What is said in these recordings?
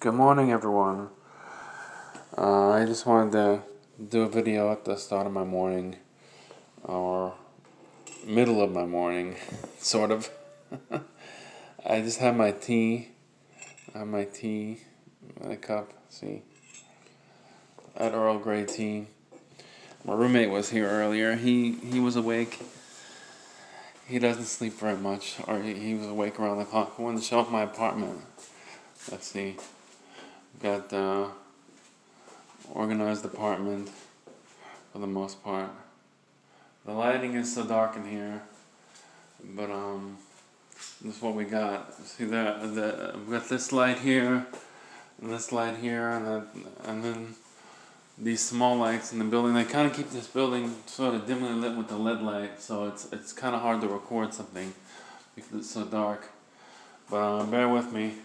Good morning, everyone. I just wanted to do a video at the start of my morning, or middle of my morning, sort of. I just had my tea. I have my tea in a cup, see? I had Earl Grey tea. My roommate was here earlier. He was awake. He doesn't sleep very much, or he was awake around the clock. I wanted to show off my apartment. Let's see. Got organized apartment for the most part. The lighting is so dark in here, but this is what we got. See that? We got this light here, and this light here, and then these small lights in the building. They kind of keep this building sort of dimly lit with the LED light, so it's kind of hard to record something because it's so dark. But bear with me.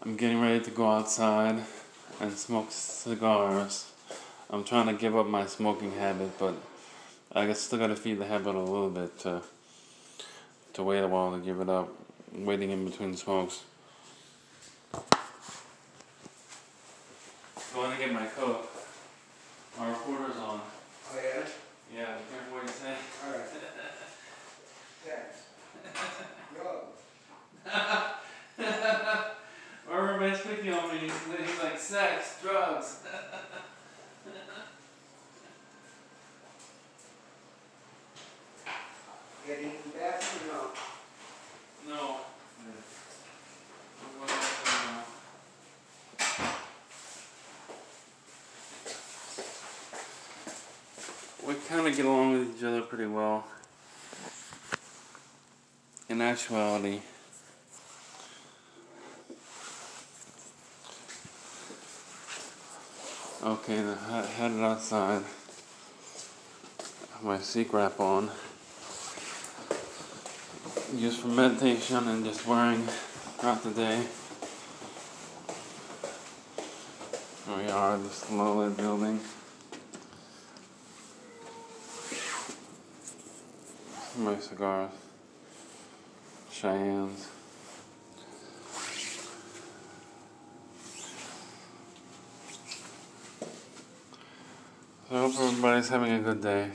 I'm getting ready to go outside and smoke cigars. I'm trying to give up my smoking habit, but I still got to feed the habit a little bit to wait a while to give it up, waiting in between smokes. Going to get my coat. Our recorder's on. Oh yeah? Yeah, be careful what you say. Alright. Drugs. Our roommate's picking on me. He's like, sex, drugs. Getting in the bathroom or no? No. We kind of get along with each other pretty well. In actuality. Okay, then headed outside. Have my seat wrap on. Used for meditation and just wearing throughout the day. Here we are, this low-lit building. My cigars. Cheyennes. I hope everybody's having a good day.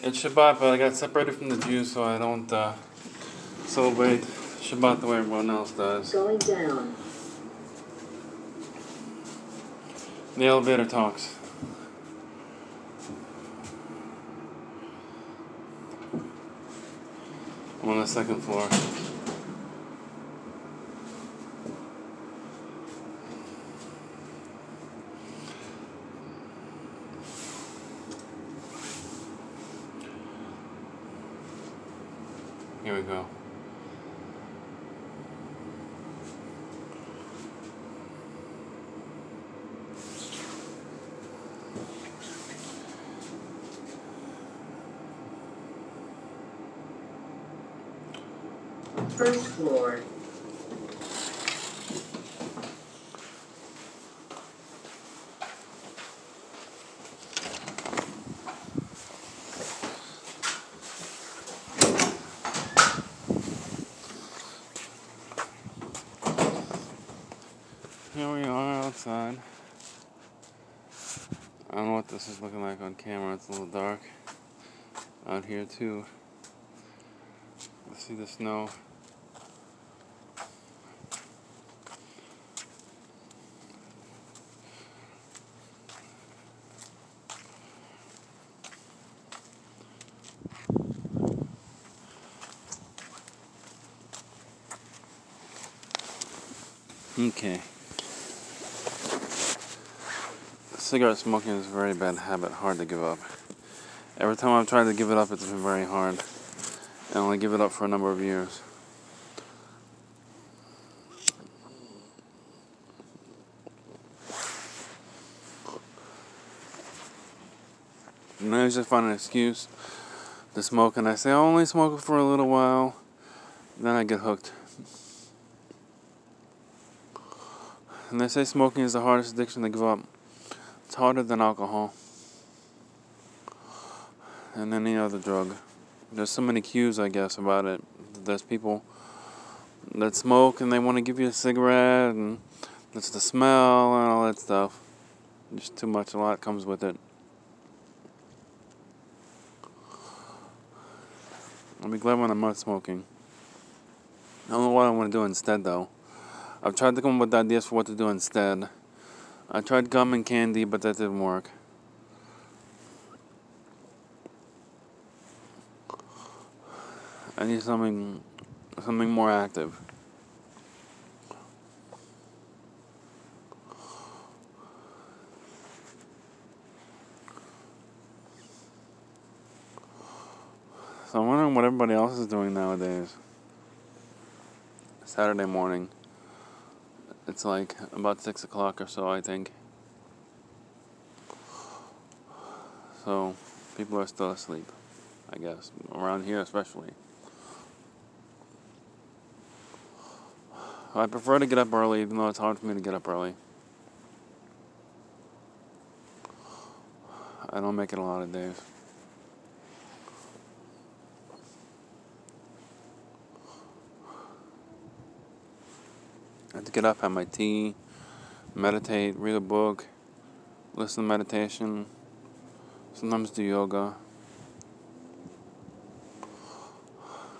It's Shabbat, but I got separated from the Jews, so I don't celebrate Shabbat the way everyone else does. Going down. The elevator talks. I'm on the second floor. Here we go. First floor. Here we are outside. I don't know what this is looking like on camera. It's a little dark out here too. See the snow. Okay. Cigarette smoking is a very bad habit, hard to give up. Every time I've tried to give it up, it's been very hard. I only give it up for a number of years. And I usually find an excuse to smoke, and I say, I'll only smoke it for a little while, then I get hooked. And they say smoking is the hardest addiction to give up. It's harder than alcohol and any other drug. There's so many cues, I guess, about it. There's people that smoke and they want to give you a cigarette, and it's the smell and all that stuff. Just too much, a lot comes with it. I'll be glad when I'm not smoking. I don't know what I want to do instead, though. I've tried to come up with ideas for what to do instead. I tried gum and candy, but that didn't work. I need something more active. So I'm wondering what everybody else is doing nowadays. Saturday morning. It's like about 6 o'clock or so, I think. So people are still asleep, I guess. Around here especially. I prefer to get up early, even though it's hard for me to get up early. I don't make it a lot of days. I have to get up, have my tea, meditate, read a book, listen to meditation, sometimes do yoga.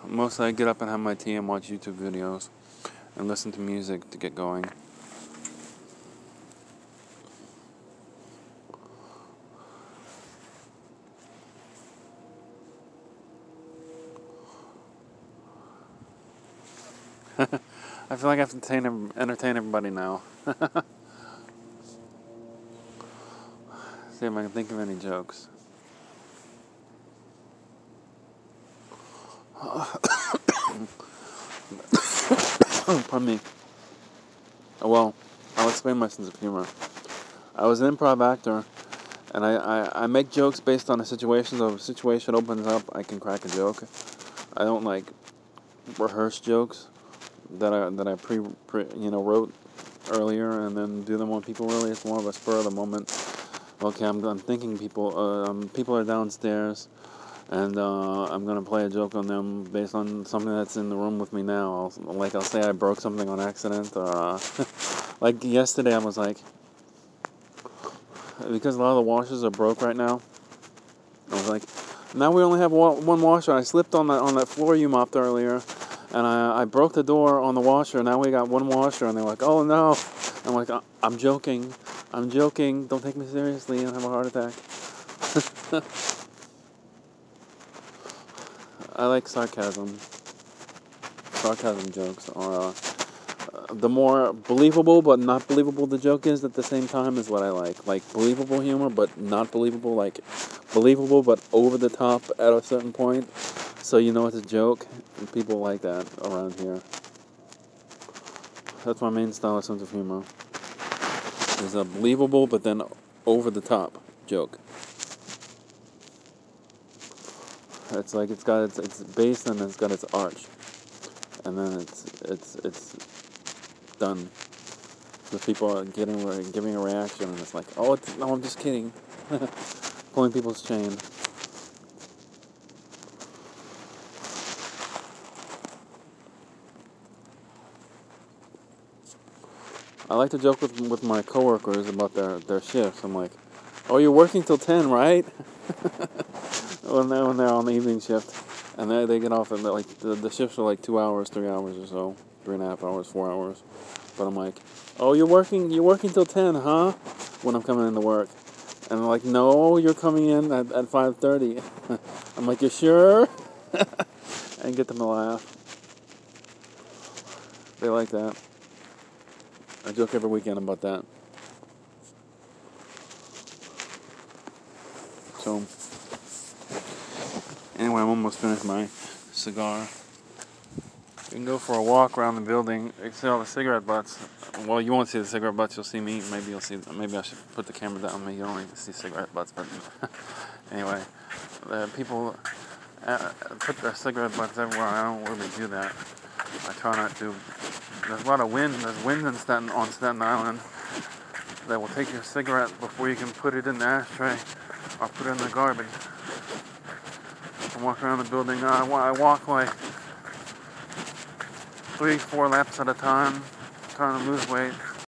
Mostly I get up and have my tea and watch YouTube videos and listen to music to get going. I feel like I have to entertain everybody now. See if I can think of any jokes. Pardon me. Well, I'll explain my sense of humor. I was an improv actor, and I make jokes based on a situation. So if a situation opens up, I can crack a joke. I don't like rehearse jokes that I wrote earlier and then do them on people. Really, it's more of a spur of the moment. Okay, I'm thinking people are downstairs, and I'm gonna play a joke on them based on something that's in the room with me now. I'll say I broke something on accident, or like yesterday I was like, because a lot of the washers are broke right now. I was like, now we only have one washer. I slipped on that floor you mopped earlier, and I broke the door on the washer. Now we got one washer, and they're like, oh no. I'm like, I'm joking. Don't take me seriously and have a heart attack. I like sarcasm. Sarcasm jokes are the more believable but not believable the joke is at the same time is what I like. Like believable humor but not believable. Like believable but over the top at a certain point. So you know it's a joke. And people like that around here. That's my main style of sense of humor. It's a believable but then over the top joke. It's like it's got its base and it's got its arch, and then it's done. The people are giving a reaction, and it's like, oh, no, I'm just kidding, pulling people's chain. I like to joke with my coworkers about their shifts. I'm like, oh, you're working till 10, right? when they're on the evening shift, and they get off, and like the shifts are like 2 hours, 3 hours or so, 3.5 hours, 4 hours. But I'm like, oh, you're working till 10, huh? When I'm coming into work, and they're like, no, you're coming in at 5:30. I'm like, you sure? And get them to laugh. They like that. I joke every weekend about that. So, anyway, I'm almost finished my cigar. You can go for a walk around the building. You can see all the cigarette butts. Well, you won't see the cigarette butts. You'll see me. Maybe you'll see. Maybe I should put the camera down. Maybe you don't even see cigarette butts. But anyway, people put their cigarette butts everywhere. I don't really do that. I try not to. There's a lot of wind. There's wind on Staten Island that will take your cigarette before you can put it in the ashtray or put it in the garbage. I walk around the building. I walk like 3-4 laps at a time, trying to lose weight.